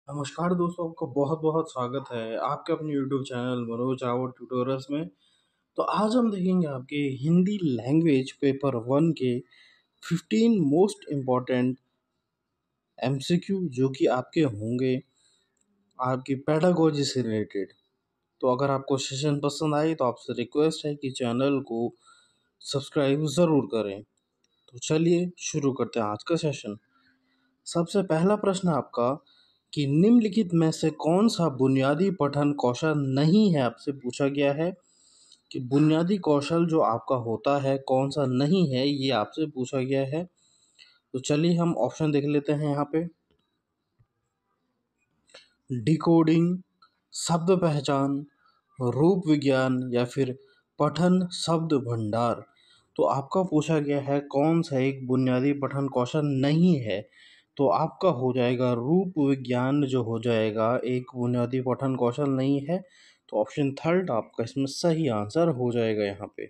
नमस्कार दोस्तों, आपका बहुत बहुत स्वागत है आपके अपने YouTube channel Manoj Rawat tutorials में। तो आज हम देखेंगे आपके हिंदी लैंग्वेज पेपर वन के 15 मोस्ट इम्पॉर्टेंट एमसीक्यू जो कि आपके होंगे आपकी पेडागोजी से रिलेटेड। तो अगर आपको सेशन पसंद आए तो आपसे रिक्वेस्ट है कि चैनल को सब्सक्राइब ज़रूर करें। तो चलिए शुरू करते हैं आज का सेशन। सबसे पहला प्रश्न आपका कि निम्नलिखित में से कौन सा बुनियादी पठन कौशल नहीं है, आपसे पूछा गया है कि बुनियादी कौशल जो आपका होता है कौन सा नहीं है, ये आपसे पूछा गया है। तो चलिए हम ऑप्शन देख लेते हैं यहाँ पे। डिकोडिंग, शब्द पहचान, रूप विज्ञान या फिर पठन शब्द भंडार। तो आपका पूछा गया है कौन सा एक बुनियादी पठन कौशल नहीं है, तो आपका हो जाएगा रूप विज्ञान जो हो जाएगा एक बुनियादी पठन कौशल नहीं है। तो ऑप्शन थर्ड आपका इसमें सही आंसर हो जाएगा यहाँ पे।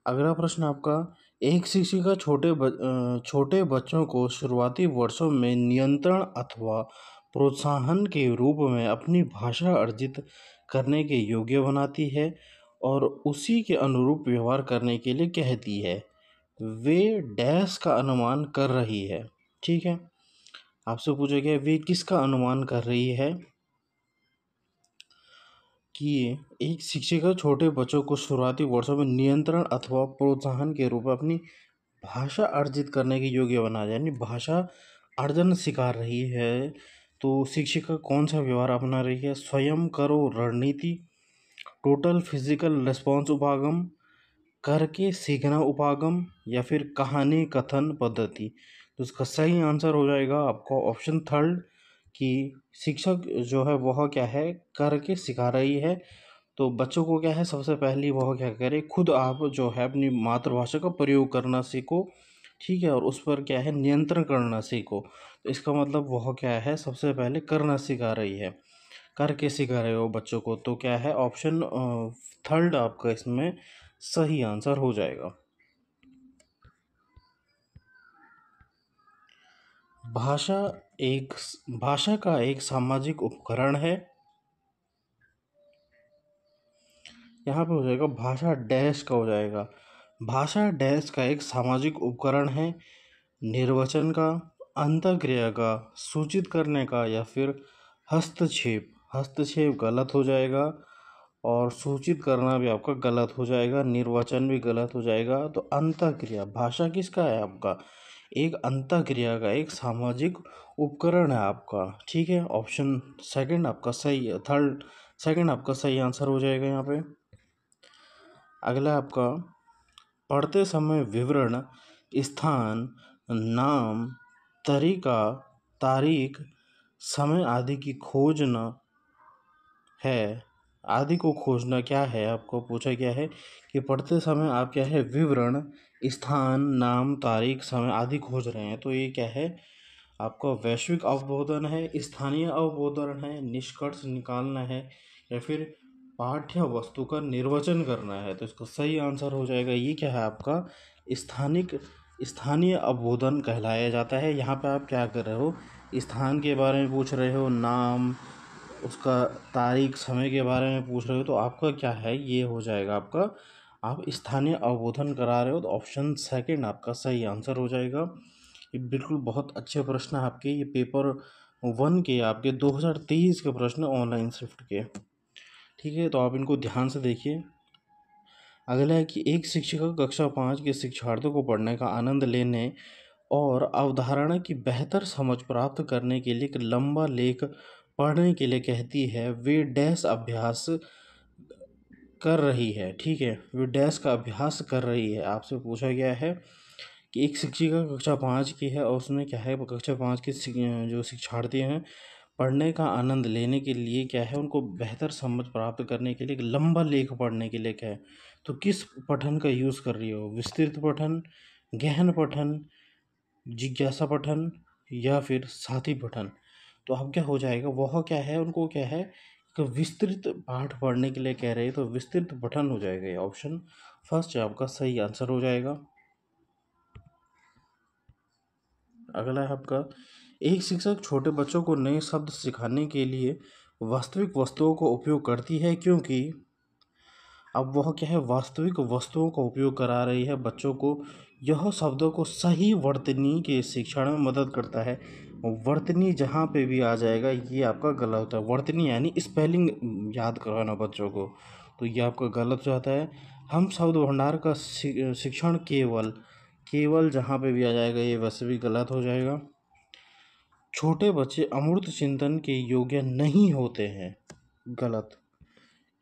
अगला प्रश्न आपका, एक शिक्षिका छोटे बच्चों को शुरुआती वर्षों में नियंत्रण अथवा प्रोत्साहन के रूप में अपनी भाषा अर्जित करने के योग्य बनाती है और उसी के अनुरूप व्यवहार करने के लिए कहती है। वे डैश का अनुमान कर रही है। ठीक है, आपसे पूछा गया वे किसका अनुमान कर रही है कि एक शिक्षिका छोटे बच्चों को शुरुआती वर्षों में नियंत्रण अथवा प्रोत्साहन के रूप में अपनी भाषा अर्जित करने के योग्य बना जाए, यानी भाषा अर्जन सिखा रही है। तो शिक्षिका कौन सा व्यवहार अपना रही है? स्वयं करो रणनीति, टोटल फिजिकल रिस्पॉन्स उपागम, करके सीखना उपागम या फिर कहानी कथन पद्धति। तो इसका सही आंसर हो जाएगा आपका ऑप्शन थर्ड कि शिक्षक जो है वह क्या है, करके सिखा रही है। तो बच्चों को क्या है, सबसे पहली वह क्या करे, खुद आप जो है अपनी मातृभाषा का प्रयोग करना सीखो। ठीक है, और उस पर क्या है, नियंत्रण करना सीखो। तो इसका मतलब वह क्या है, सबसे पहले करना सिखा रही है, करके सिखा रहे हो बच्चों को। तो क्या है, ऑप्शन थर्ड आपका इसमें सही आंसर हो जाएगा। भाषा एक भाषा का एक सामाजिक उपकरण है। यहाँ पे हो जाएगा भाषा डैश का हो जाएगा। भाषा डैश का एक सामाजिक उपकरण है। निर्वचन का, अंतःक्रिया का, सूचित करने का या फिर हस्तक्षेप। हस्तक्षेप गलत हो जाएगा और सूचित करना भी आपका गलत हो जाएगा, निर्वचन भी गलत हो जाएगा। तो अंतःक्रिया भाषा किसका है? आपका एक अंतःक्रिया का एक सामाजिक उपकरण है आपका। ठीक है, ऑप्शन सेकंड आपका सही, थर्ड सेकंड आपका सही आंसर हो जाएगा यहाँ पे। अगला आपका, पढ़ते समय विवरण, स्थान, नाम, तरीका, तारीख, समय आदि की खोजना है। आदि को खोजना क्या है, आपको पूछा गया है कि पढ़ते समय आप क्या है, विवरण, स्थान, नाम, तारीख, समय आदि खोज रहे हैं। तो ये क्या है, आपका वैश्विक अवबोधन है, स्थानीय अवबोधन है, निष्कर्ष निकालना है या फिर पाठ्य वस्तु का निर्वचन करना है। तो इसका सही आंसर हो जाएगा, ये क्या है आपका, स्थानीय अवबोधन कहलाया जाता है। यहाँ पे आप क्या कर रहे हो, स्थान के बारे में पूछ रहे हो, नाम, उसका तारीख, समय के बारे में पूछ रहे हो। तो आपका क्या है, ये हो जाएगा आपका, आप स्थानीय अवबोधन करा रहे हो। तो ऑप्शन सेकंड आपका सही आंसर हो जाएगा। ये बिल्कुल बहुत अच्छे प्रश्न हैं आपके, ये पेपर वन के आपके 2023 के प्रश्न ऑनलाइन शिफ्ट के। ठीक है, तो आप इनको ध्यान से देखिए। अगला है कि एक शिक्षिका कक्षा 5 के शिक्षार्थियों को पढ़ने का आनंद लेने और अवधारणा की बेहतर समझ प्राप्त करने के लिए एक लंबा लेख पढ़ने के लिए कहती है। वे डैश अभ्यास कर रही है। ठीक है, वे डैश का अभ्यास कर रही है। आपसे पूछा गया है कि एक शिक्षिका कक्षा 5 की है और उसने क्या है, कक्षा 5 के जो शिक्षार्थी हैं, पढ़ने का आनंद लेने के लिए क्या है, उनको बेहतर समझ प्राप्त करने के लिए एक लंबा लेख पढ़ने के लिए क्या है। तो किस पठन का यूज़ कर रही हो, विस्तृत पठन, गहन पठन, जिज्ञासा पठन या फिर साथी पठन। तो अब क्या हो जाएगा, वह क्या है, उनको क्या है, कि विस्तृत पाठ पढ़ने के लिए कह रहे हैं। तो विस्तृत पठन हो जाएगा, ये ऑप्शन फर्स्ट आपका सही आंसर हो जाएगा। अगला है आपका, एक शिक्षक छोटे बच्चों को नए शब्द सिखाने के लिए वास्तविक वस्तुओं का उपयोग करती है, क्योंकि अब वह क्या है, वास्तविक वस्तुओं का उपयोग करा रही है बच्चों को। यह शब्दों को सही वर्तनी के शिक्षण में मदद करता है। वर्तनी जहाँ पे भी आ जाएगा ये आपका गलत होता है। वर्तनी यानी स्पेलिंग याद करवाना बच्चों को, तो ये आपका गलत हो जाता है। हम शब्द भंडार का शिक्षण केवल, केवल जहाँ पे भी आ जाएगा ये वैसे भी गलत हो जाएगा। छोटे बच्चे अमूर्त चिंतन के योग्य नहीं होते हैं, गलत।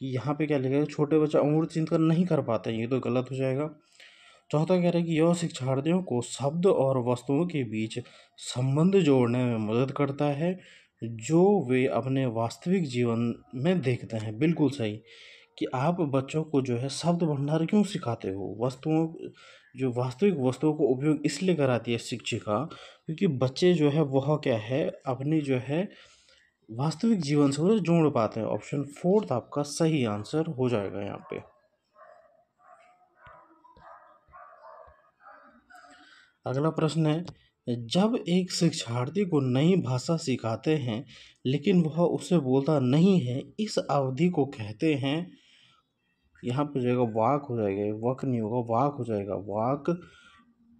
कि यहाँ पे क्या लिखा, छोटे बच्चे अमूर्त चिंतन नहीं कर पाते हैं, ये तो गलत हो जाएगा। चौथा कह रहा है कि यह शिक्षार्थियों को शब्द और वस्तुओं के बीच संबंध जोड़ने में मदद करता है जो वे अपने वास्तविक जीवन में देखते हैं। बिल्कुल सही। कि आप बच्चों को जो है शब्द भंडार क्यों सिखाते हो, वस्तुओं, जो वास्तविक वस्तुओं को उपयोग इसलिए कराती है शिक्षिका, क्योंकि बच्चे जो है वह क्या है, अपनी जो है वास्तविक जीवन से वो जोड़ पाते हैं। ऑप्शन फोर्थ आपका सही आंसर हो जाएगा यहाँ पे। अगला प्रश्न है, जब एक शिक्षार्थी को नई भाषा सिखाते हैं लेकिन वह उसे बोलता नहीं है, इस अवधि को कहते हैं, यहाँ पे जाएगा वाक हो जाएगा, वक नहीं होगा, वाक हो जाएगा। वाक,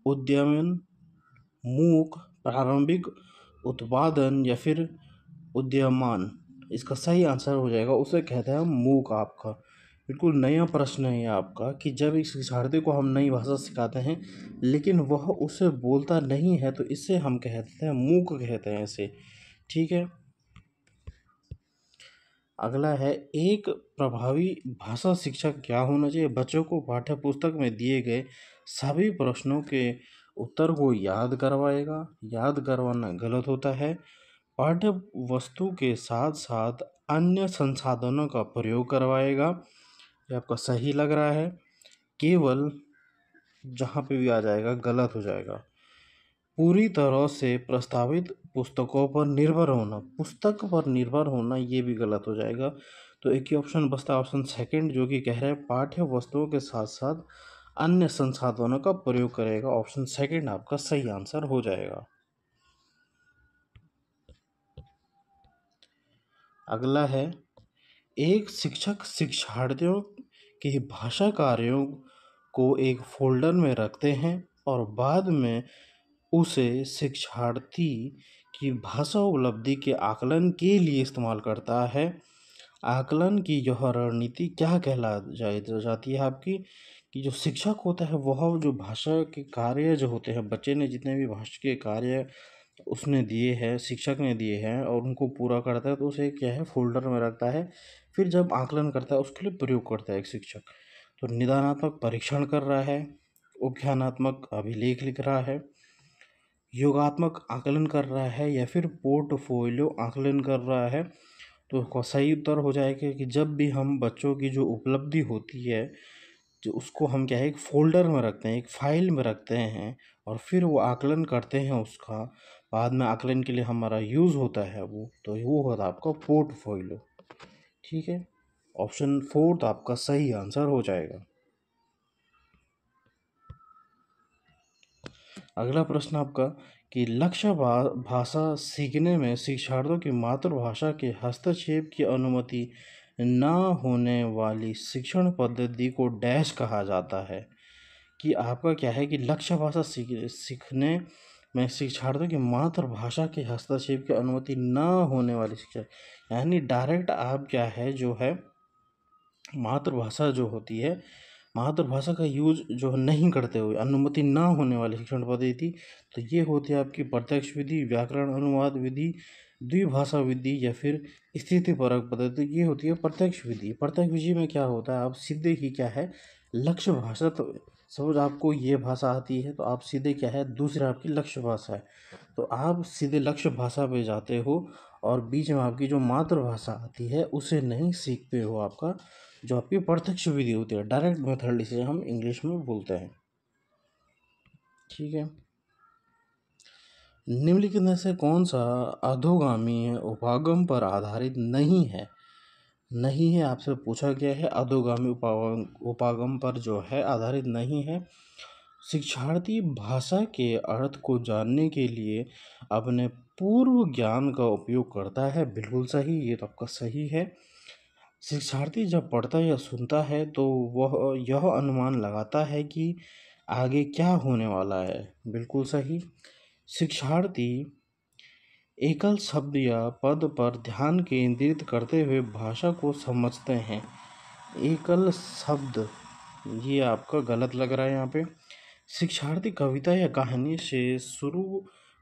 उद्यमन, मूक, प्रारंभिक उत्पादन या फिर उद्यमान। इसका सही आंसर हो जाएगा, उसे कहते हैं मूक। आपका बिल्कुल नया प्रश्न है ये आपका, कि जब एक शिक्षार्थी को हम नई भाषा सिखाते हैं लेकिन वह उसे बोलता नहीं है तो इसे हम कहते हैं मूक, कहते हैं इसे। ठीक है। अगला है, एक प्रभावी भाषा शिक्षक क्या होना चाहिए। बच्चों को पाठ्य पुस्तक में दिए गए सभी प्रश्नों के उत्तर को याद करवाएगा। याद करवाना गलत होता है। पाठ्य वस्तु के साथ साथ अन्य संसाधनों का प्रयोग करवाएगा, ये आपका सही लग रहा है। केवल जहाँ पे भी आ जाएगा गलत हो जाएगा। पूरी तरह से प्रस्तावित पुस्तकों पर निर्भर होना, पुस्तक पर निर्भर होना, ये भी गलत हो जाएगा। तो एक ही ऑप्शन बचता है, ऑप्शन सेकंड, जो कि कह रहा है पाठ्य वस्तुओं के साथ साथ अन्य संसाधनों का प्रयोग करेगा। ऑप्शन सेकंड आपका सही आंसर हो जाएगा। अगला है, एक शिक्षक शिक्षार्थियों के भाषा कार्यों को एक फोल्डर में रखते हैं और बाद में उसे शिक्षार्थी की भाषा उपलब्धि के आकलन के लिए इस्तेमाल करता है। आकलन की यह रणनीति क्या जाती है आपकी, कि जो शिक्षक होता है वह जो भाषा के कार्य जो होते हैं, बच्चे ने जितने भी भाषा के कार्य उसने दिए हैं, शिक्षक ने दिए हैं, और उनको पूरा करता है तो उसे क्या है, फोल्डर में रखता है। फिर जब आकलन करता है उसके लिए प्रयोग करता है एक शिक्षक। तो निदानात्मक परीक्षण कर रहा है, उपख्यानात्मक अभिलेख लिख रहा है, योगात्मक आकलन कर रहा है, या फिर पोर्टफोलियो आकलन कर रहा है। तो उसका सही उत्तर हो जाएगा कि जब भी हम बच्चों की जो उपलब्धि होती है, जो उसको हम क्या है, एक फोल्डर में रखते हैं, एक फाइल में रखते हैं, और फिर वो आकलन करते हैं, उसका बाद में आकलन के लिए हमारा यूज़ होता है वो, तो वो होता है आपका पोर्टफोलियो। ठीक है। ऑप्शन फोर्थ आपका सही आंसर हो जाएगा। अगला प्रश्न आपका, कि लक्ष्य भाषा सीखने में शिक्षार्थियों की मातृभाषा के हस्तक्षेप की अनुमति न होने वाली शिक्षण पद्धति को डैश कहा जाता है। कि आपका क्या है, कि लक्ष्य भाषा सीखने में शिक्षार्थियों की मातृभाषा के हस्तक्षेप की अनुमति न होने वाली शिक्षा, यानी डायरेक्ट आप क्या है, जो है मातृभाषा जो होती है, मातृभाषा का यूज जो नहीं करते हुए अनुमति ना होने वाली शिक्षण पद्धति, तो ये होती है आपकी प्रत्यक्ष विधि, व्याकरण अनुवाद विधि, द्विभाषा विधि, या फिर स्थितिपरक पद्धति। ये होती है प्रत्यक्ष विधि। प्रत्यक्ष विधि में क्या होता है, आप सीधे ही क्या है, लक्ष्य भाषा, तो सपोज आपको ये भाषा आती है तो आप सीधे क्या है, दूसरा आपकी लक्ष्य भाषा है, तो आप सीधे लक्ष्य भाषा पे जाते हो और बीच में आपकी जो मातृभाषा आती है उसे नहीं सीखते हो। आपका जो आपकी प्रत्यक्ष विधि होती है, डायरेक्ट मेथड, इसे हम इंग्लिश में बोलते हैं। ठीक है। निम्नलिखित में से कौन सा अधोगामी है, उपागम पर आधारित नहीं है। नहीं है आपसे पूछा गया है, अधोगामी उपागम पर जो है आधारित नहीं है। शिक्षार्थी भाषा के अर्थ को जानने के लिए अपने पूर्व ज्ञान का उपयोग करता है। बिल्कुल सही, ये तो आपका सही है। शिक्षार्थी जब पढ़ता या सुनता है तो वह यह अनुमान लगाता है कि आगे क्या होने वाला है। बिल्कुल सही। शिक्षार्थी एकल शब्द या पद पर ध्यान केंद्रित करते हुए भाषा को समझते हैं। एकल शब्द, ये आपका गलत लग रहा है यहाँ पे। शिक्षार्थी कविता या कहानी से शुरू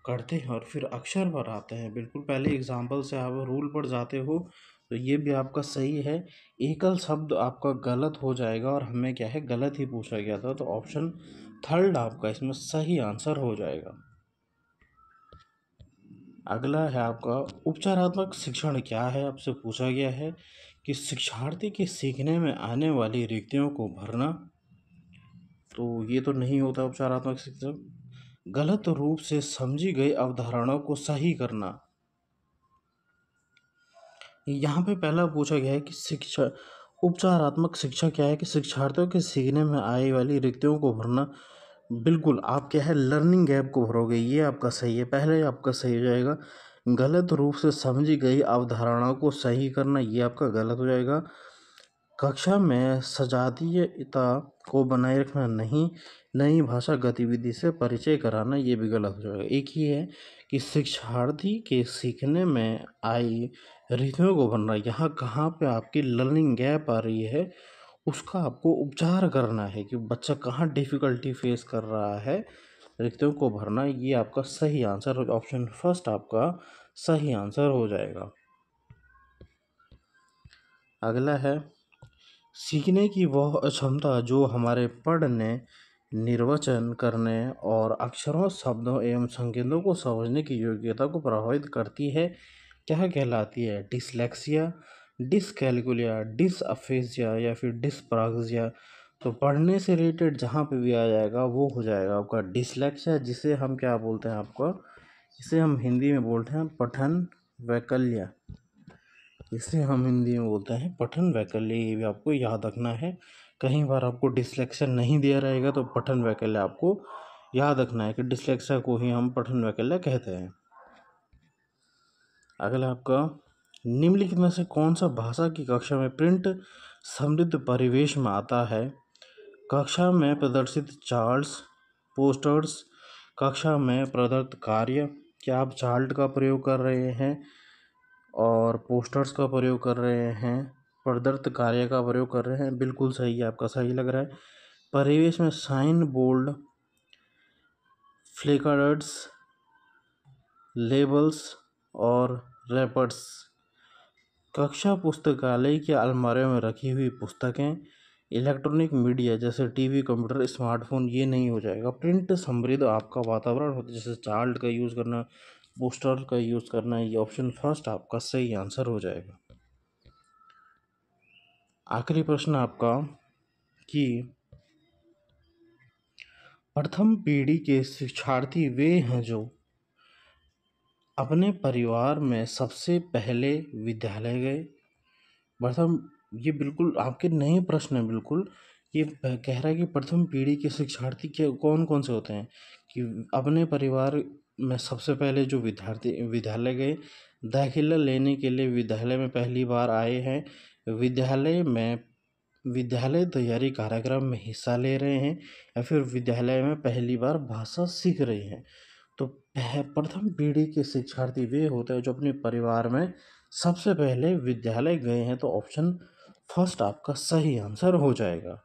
करते हैं और फिर अक्षर पर आते हैं। बिल्कुल, पहले एग्जाम्पल से आप रूल पर जाते हो तो ये भी आपका सही है। एकल शब्द आपका गलत हो जाएगा और हमें क्या है, गलत ही पूछा गया था, तो ऑप्शन थर्ड आपका इसमें सही आंसर हो जाएगा। अगला है आपका उपचारात्मक शिक्षण क्या है। आपसे पूछा गया है कि शिक्षार्थी के सीखने में आने वाली रिक्तियों को भरना, तो ये तो नहीं होता उपचारात्मक शिक्षण। गलत रूप से समझी गई अवधारणाओं को सही करना, यहाँ पे पहला पूछा गया है कि शिक्षा उपचारात्मक शिक्षा क्या है कि शिक्षार्थियों के सीखने में आने वाली रिक्तियों को भरना। बिल्कुल, आप क्या है, लर्निंग गैप को भरोगे, ये आपका सही है, पहले ही आपका सही हो जाएगा। गलत रूप से समझी गई अवधारणाओं को सही करना, ये आपका गलत हो जाएगा। कक्षा में सजातीयता को बनाए रखना नहीं, नई भाषा गतिविधि से परिचय कराना, ये भी गलत हो जाएगा। एक ही है कि शिक्षार्थी के सीखने में आई रिश्तों को भरना, यहाँ कहाँ पे आपकी लर्निंग गैप आ रही है उसका आपको उपचार करना है कि बच्चा कहाँ डिफ़िकल्टी फेस कर रहा है, रिक्तियों को भरना, ये आपका सही आंसर, ऑप्शन फर्स्ट आपका सही आंसर हो जाएगा। अगला है सीखने की वह क्षमता जो हमारे पढ़ने, निर्वचन करने और अक्षरों, शब्दों एवं संकेतों को समझने की योग्यता को प्रभावित करती है, क्या कहलाती है? डिसलेक्सिया, डिसकैलकुलिया, डिसअफेजिया या फिर डिस्प्राक्सिया। तो पढ़ने से रिलेटेड जहाँ पे भी आ जाएगा वो हो जाएगा आपका डिसलेक्सिया, जिसे हम क्या बोलते हैं आपका, इसे हम हिंदी में बोलते हैं पठन वैकल्य। इसे हम हिंदी में बोलते हैं पठन वैकल्य, ये भी आपको याद रखना है। कई बार आपको डिसलेक्सिया नहीं दिया रहेगा तो पठन वैकल्य आपको याद रखना है कि डिसलेक्सिया को ही हम पठन वैकल्य कहते हैं। अगला आपका निम्नलिखित में से कौन सा भाषा की कक्षा में प्रिंट समृद्ध परिवेश में आता है? कक्षा में प्रदर्शित चार्ट्स, पोस्टर्स, कक्षा में प्रदत्त कार्य। क्या आप चार्ट का प्रयोग कर रहे हैं और पोस्टर्स का प्रयोग कर रहे हैं, प्रदत्त कार्य का प्रयोग कर रहे हैं? बिल्कुल सही है, आपका सही लग रहा है। परिवेश में साइन बोर्ड, फ्लेकार्ड्स, लेबल्स और रैपर्स। कक्षा पुस्तकालय की अलमारियों में रखी हुई पुस्तकें। इलेक्ट्रॉनिक मीडिया जैसे टीवी, कंप्यूटर, स्मार्टफोन, ये नहीं हो जाएगा। प्रिंट समृद्ध आपका वातावरण होता है, जैसे चार्ट का यूज़ करना, पोस्टर का यूज़ करना, ये ऑप्शन फर्स्ट आपका सही आंसर हो जाएगा। आखिरी प्रश्न आपका कि प्रथम पीढ़ी के शिक्षार्थी वे हैं जो अपने परिवार में सबसे पहले विद्यालय गए। प्रथम, ये बिल्कुल आपके नए प्रश्न है। बिल्कुल, ये कह रहा है कि प्रथम पीढ़ी के शिक्षार्थी क्या कौन कौन से होते हैं कि अपने परिवार में सबसे पहले जो विद्यार्थी विद्यालय गए, दाखिला लेने के लिए विद्यालय में पहली बार आए हैं, विद्यालय तैयारी कार्यक्रम में हिस्सा ले रहे हैं, या फिर विद्यालय में पहली बार भाषा सीख रहे हैं। तो प्रथम पीढ़ी के शिक्षार्थी वे होते हैं जो अपने परिवार में सबसे पहले विद्यालय गए हैं, तो ऑप्शन फर्स्ट आपका सही आंसर हो जाएगा।